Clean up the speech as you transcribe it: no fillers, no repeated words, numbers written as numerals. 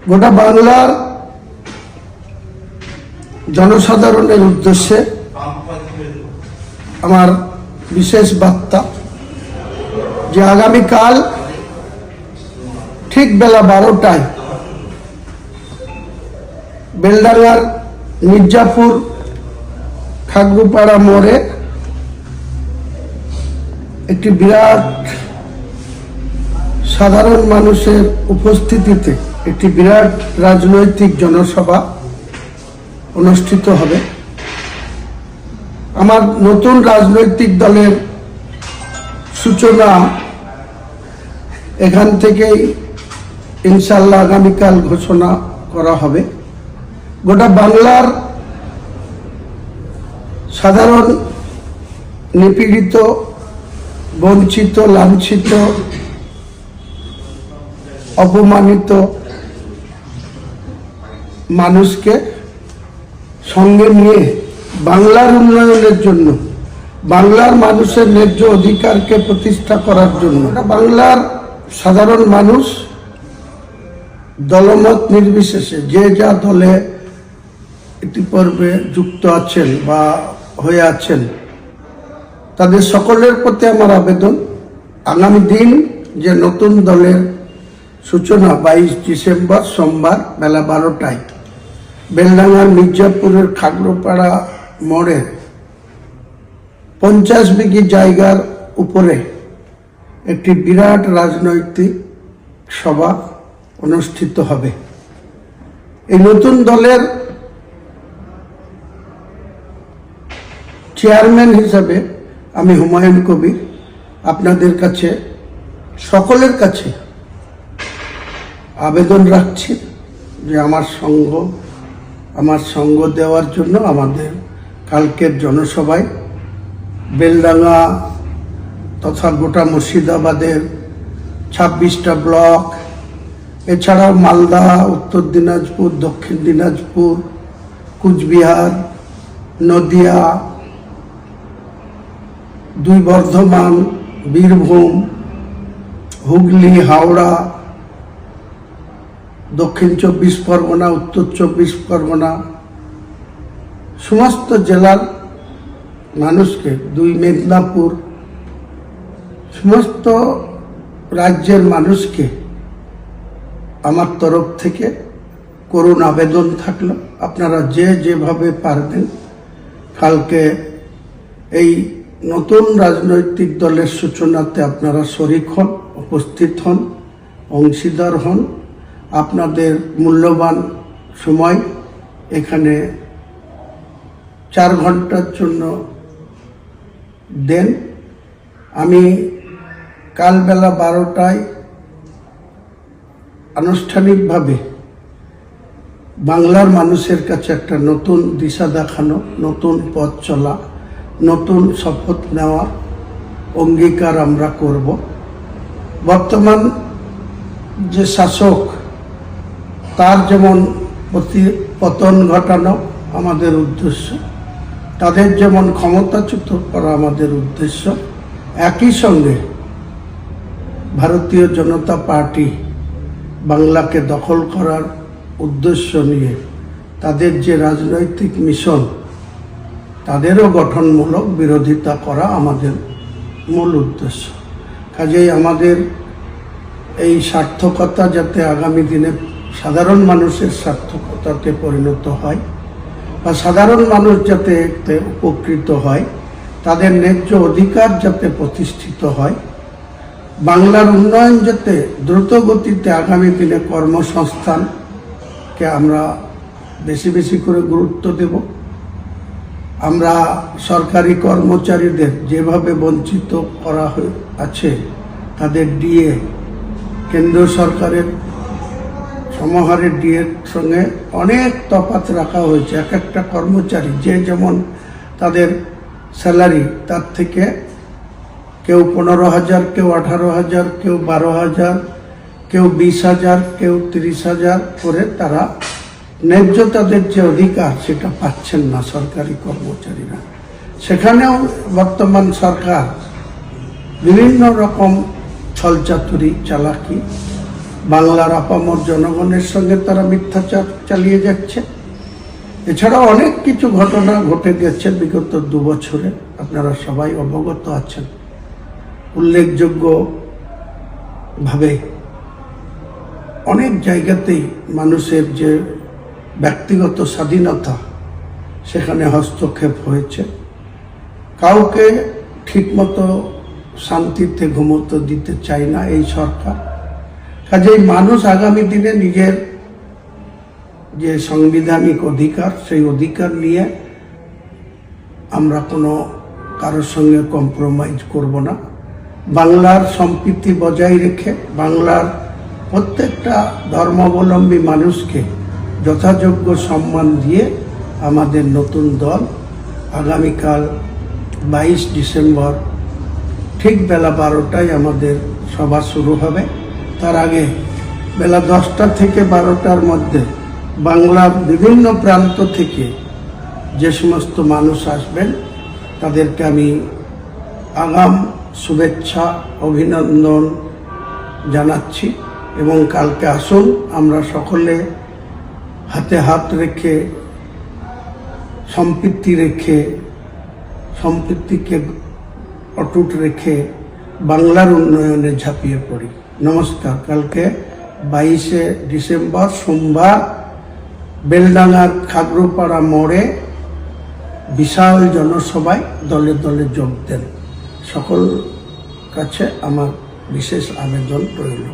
গোটা বাংলার জনসাধারণের উদ্দেশ্যে আমার বিশেষ বার্তা যে আগামীকাল ঠিক বেলা 12টায় বেলডাঙ্গার মির্জাপুর খাগড়ুপাড়া মোড়ে একটি বিরাট সাধারণ মানুষের উপস্থিতিতে একটি বিরাট রাজনৈতিক জনসভা অনুষ্ঠিত হবে। আমার নতুন রাজনৈতিক দলের সূচনা এখান থেকেই ইনশাআল্লাহ আগামীকাল ঘোষণা করা হবে। গোটা বাংলার সাধারণ নিপীড়িত, বঞ্চিত, লাঞ্ছিত, অপমানিত মানুষকে সঙ্গে নিয়ে বাংলার উন্নয়নের জন্য, বাংলার মানুষের ন্যায্য অধিকারকে প্রতিষ্ঠা করার জন্য বাংলার সাধারণ মানুষ দলমত নির্বিশেষে যে যা দলে ইতিপূর্বে যুক্ত আছেন বা হয়ে আছেন তাদের সকলের প্রতি আমার আবেদন, আগামী দিন যে নতুন দলের সূচনা 22 ডিসেম্বর সোমবার বেলা 12টায় বেলডাঙ্গার মির্জাপুরের খাগড়ুপাড়া মোড়ে 50 বিঘি জায়গার উপরে একটি বিরাট রাজনৈতিক সভা অনুষ্ঠিত হবে। এই নতুন দলের চেয়ারম্যান হিসাবে আমি হুমায়ুন কবির আপনাদের কাছে, সকলের কাছে আবেদন রাখছি যে আমার সঙ্গ দেওয়ার জন্য আমাদের কালকের জনসভায় বেলডাঙ্গা তথা গোটা মুর্শিদাবাদের 26টা ব্লক, এছাড়াও মালদা, উত্তর দিনাজপুর, দক্ষিণ দিনাজপুর, কুচবিহার, নদিয়া, 2 বর্ধমান, বীরভূম, হুগলি, হাওড়া, দক্ষিণ 24 পরগনা, উত্তর 24 পরগনা, সমস্ত জেলার মানুষকে, 2 মেদিনীপুর, সমস্ত রাজ্যের মানুষকে আমার তরফ থেকে করুণ আবেদন থাকলো, আপনারা যেভাবে পারবেন কালকে এই নতুন রাজনৈতিক দলের সূচনাতে আপনারা শরিক হন, উপস্থিত হন, অংশীদার হন, আপনাদের মূল্যবান সময় এখানে 4 ঘন্টার জন্য দেন। আমি কাল বেলা 12টায় আনুষ্ঠানিকভাবে বাংলার মানুষের কাছে একটা নতুন দিশা দেখানো, নতুন পথ চলা, নতুন শপথ নেওয়া অঙ্গীকার আমরা করব। বর্তমান যে শাসক তার যেমন পতন ঘটানো আমাদের উদ্দেশ্য, তাদের যেমন ক্ষমতাচ্যুত করা আমাদের উদ্দেশ্য, একই সঙ্গে ভারতীয় জনতা পার্টি বাংলাকে দখল করার উদ্দেশ্য নিয়ে তাদের যে রাজনৈতিক মিশন তাদেরও গঠনমূলক বিরোধিতা করা আমাদের মূল উদ্দেশ্য। কাজেই আমাদের এই সার্থকতা যাতে আগামী দিনে সাধারণ মানুষের সার্থকতাতে পরিণত হয় বা সাধারণ মানুষ যাতে উপকৃত হয়, তাদের ন্যায্য অধিকার যাতে প্রতিষ্ঠিত হয়, বাংলার উন্নয়ন যাতে দ্রুত গতিতে আগামী দিনে কর্মসংস্থানকে আমরা বেশি বেশি করে গুরুত্ব দেব। আমরা সরকারি কর্মচারীদের যেভাবে বঞ্চিত করা আছে, তাদের ডিএ কেন্দ্র সরকারের সমাহারে ডিএর সঙ্গে অনেক তফাৎ রাখা হয়েছে। এক একটা কর্মচারী যে যেমন তাদের স্যালারি, তার থেকে কেউ 15,000, কেউ 18,000, কেউ 12,000, কেউ 20,000, কেউ 30,000 করে তারা ন্যায্য তাদের যে অধিকার সেটা পাচ্ছেন না সরকারি কর্মচারীরা। সেখানেও বর্তমান সরকার বিভিন্ন রকম ছলচাতুরি, চালাকি বাংলার আপামর জনগণের সঙ্গে তারা মিথ্যাচার চালিয়ে যাচ্ছে। এছাড়াও অনেক কিছু ঘটনা ঘটে গেছে বিগত 2 বছরে, আপনারা সবাই অবগত আছেন। উল্লেখযোগ্য ভাবে অনেক জায়গাতেই মানুষের যে ব্যক্তিগত স্বাধীনতা সেখানে হস্তক্ষেপ হয়েছে। কাউকে ঠিকমতো শান্তিতে ঘুমোতে দিতে চায় না এই সরকার। কাজেই মানুষ আগামী দিনে নিজের যে সাংবিধানিক অধিকার, সেই অধিকার নিয়ে আমরা কোনো কারোর সঙ্গে কম্প্রোমাইজ করব না। বাংলার সম্প্রীতি বজায় রেখে বাংলার প্রত্যেকটা ধর্মাবলম্বী মানুষকে যথাযোগ্য সম্মান দিয়ে আমাদের নতুন দল আগামীকাল 22 ডিসেম্বর ঠিক বেলা 12টায় আমাদের সভা শুরু হবে। তার আগে বেলা 10টা থেকে 12টার মধ্যে বাংলার বিভিন্ন প্রান্ত থেকে যে সমস্ত মানুষ আসবেন তাদেরকে আমি আগাম শুভেচ্ছা অভিনন্দন জানাচ্ছি। এবং কালকে আসুন, আমরা সকলে হাতে হাত রেখে সম্প্রীতিকে অটুট রেখে বাংলার উন্নয়নে ঝাঁপিয়ে পড়ি। নমস্কার। কালকে 22শে ডিসেম্বর সোমবার বেলডাঙ্গার খাগড়ুপাড়া মোড়ে বিশাল জনসভায় দলে দলে যোগ দেন। সকল কাছে আমার বিশেষ আবেদন রইল।